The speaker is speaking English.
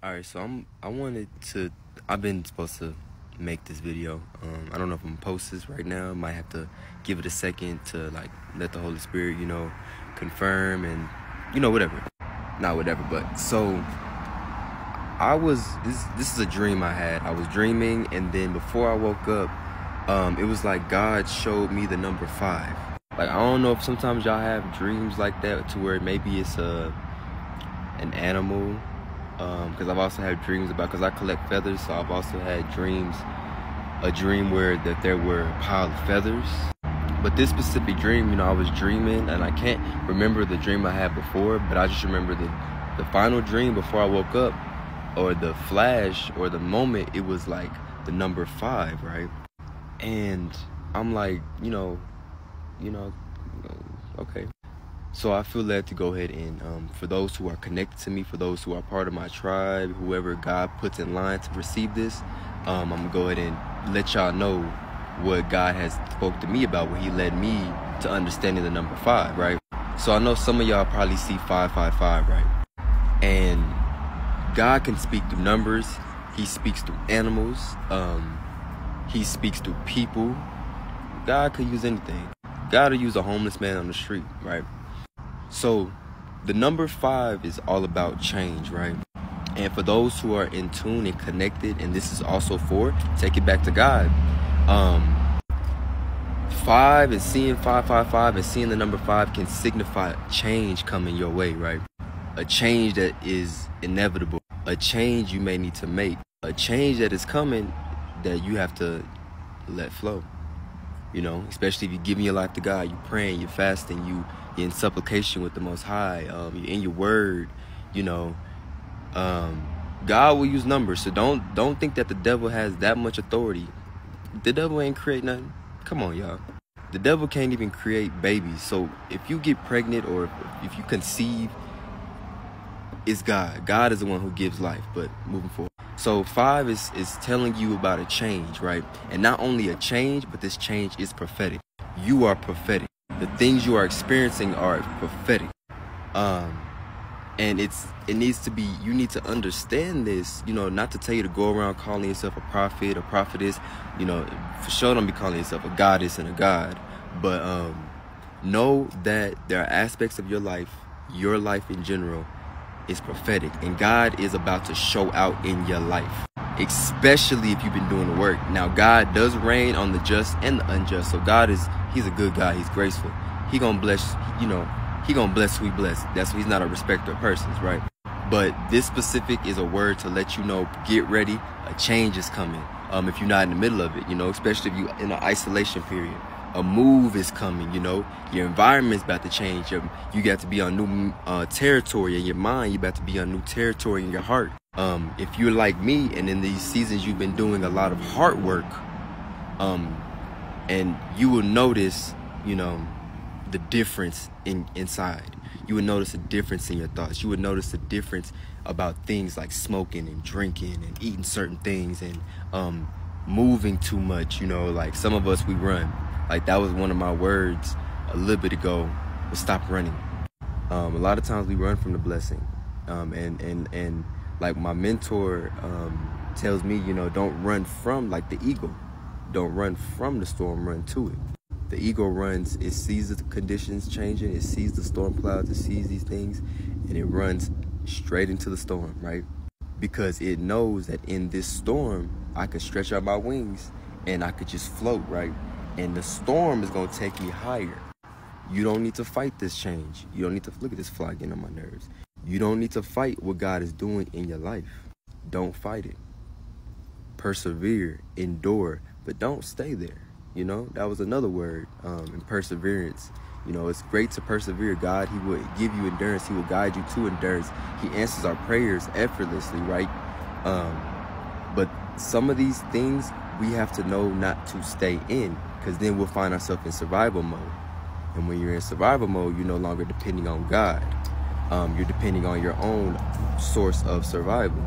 Alright, so I've been supposed to make this video. I don't know if I'm gonna post this right now. Might have to give it a second to like let the Holy Spirit, confirm and whatever. Not whatever, but so this is a dream I had. I was dreaming, and then before I woke up, it was like God showed me the number 5. Like, I don't know if sometimes y'all have dreams like that to where maybe it's an animal. Because I've also had dreams because I collect feathers, so I've also had a dream where that there were a pile of feathers. But this specific dream, I was dreaming, and I can't remember the dream I had before, but I just remember the final dream before I woke up, or the flash, or the moment, it was like the number 5, right? And I'm like, okay. So I feel led to go ahead and, for those who are connected to me, for those who are part of my tribe, whoever God puts in line to receive this, I'm going to go ahead and let y'all know what God has spoke to me about, what he led me to understanding the number 5, right? So I know some of y'all probably see 555, right? And God can speak through numbers. He speaks through animals. He speaks through people. God could use anything. God will use a homeless man on the street, right? So the number 5 is all about change, right? And for those who are in tune and connected, and this is also for, take it back to God. 5 and seeing 555 and seeing the number 5 can signify change coming your way, right? A change that is inevitable, a change you may need to make, a change that is coming that you have to let flow. Especially if you're giving your life to God, you're praying, you're fasting, you're in supplication with the Most High, you're in your word, God will use numbers. So don't think that the devil has that much authority. The devil ain't create nothing. Come on, y'all. The devil can't even create babies. So if you get pregnant or if you conceive, it's God. God is the one who gives life. But moving forward. So 5 is telling you about a change, right? And not only a change, but this change is prophetic. You are prophetic. The things you are experiencing are prophetic. And it needs to be, you need to understand this, not to tell you to go around calling yourself a prophet or prophetess, for sure don't be calling yourself a goddess and a god. But know that there are aspects of your life in general, is prophetic, and God is about to show out in your life, especially if you've been doing the work. Now, God does reign on the just and the unjust, so he's a good God. He's graceful. He gonna bless, he gonna bless who he bless. That's why he's not a respecter of persons, right? But this specific is a word to let you know, get ready, a change is coming. If you're not in the middle of it, especially if you're in an isolation period. A move is coming, your environment's about to change. You got to be on new territory in your mind. You about to be on new territory in your heart. If you're like me, and in these seasons you've been doing a lot of hard work, and you will notice, the difference inside. You would notice a difference in your thoughts. You would notice a difference about things like smoking and drinking and eating certain things and moving too much. Like some of us, we run. Like that was one of my words a little bit ago, was stop running. A lot of times we run from the blessing. And like my mentor tells me, don't run from like the eagle. Don't run from the storm, run to it. The eagle runs, it sees the conditions changing, it sees the storm clouds, it sees these things, and it runs straight into the storm, right? Because it knows that in this storm, I could stretch out my wings and I could just float, right? And the storm is going to take me higher. You don't need to fight this change. You don't need to, look at this fly getting on my nerves. You don't need to fight what God is doing in your life. Don't fight it. Persevere, endure, but don't stay there. That was another word, in perseverance. It's great to persevere. God, he will give you endurance. He will guide you to endurance. He answers our prayers effortlessly, right? But some of these things we have to know not to stay in, because then we'll find ourselves in survival mode. And when you're in survival mode, you're no longer depending on God. You're depending on your own source of survival.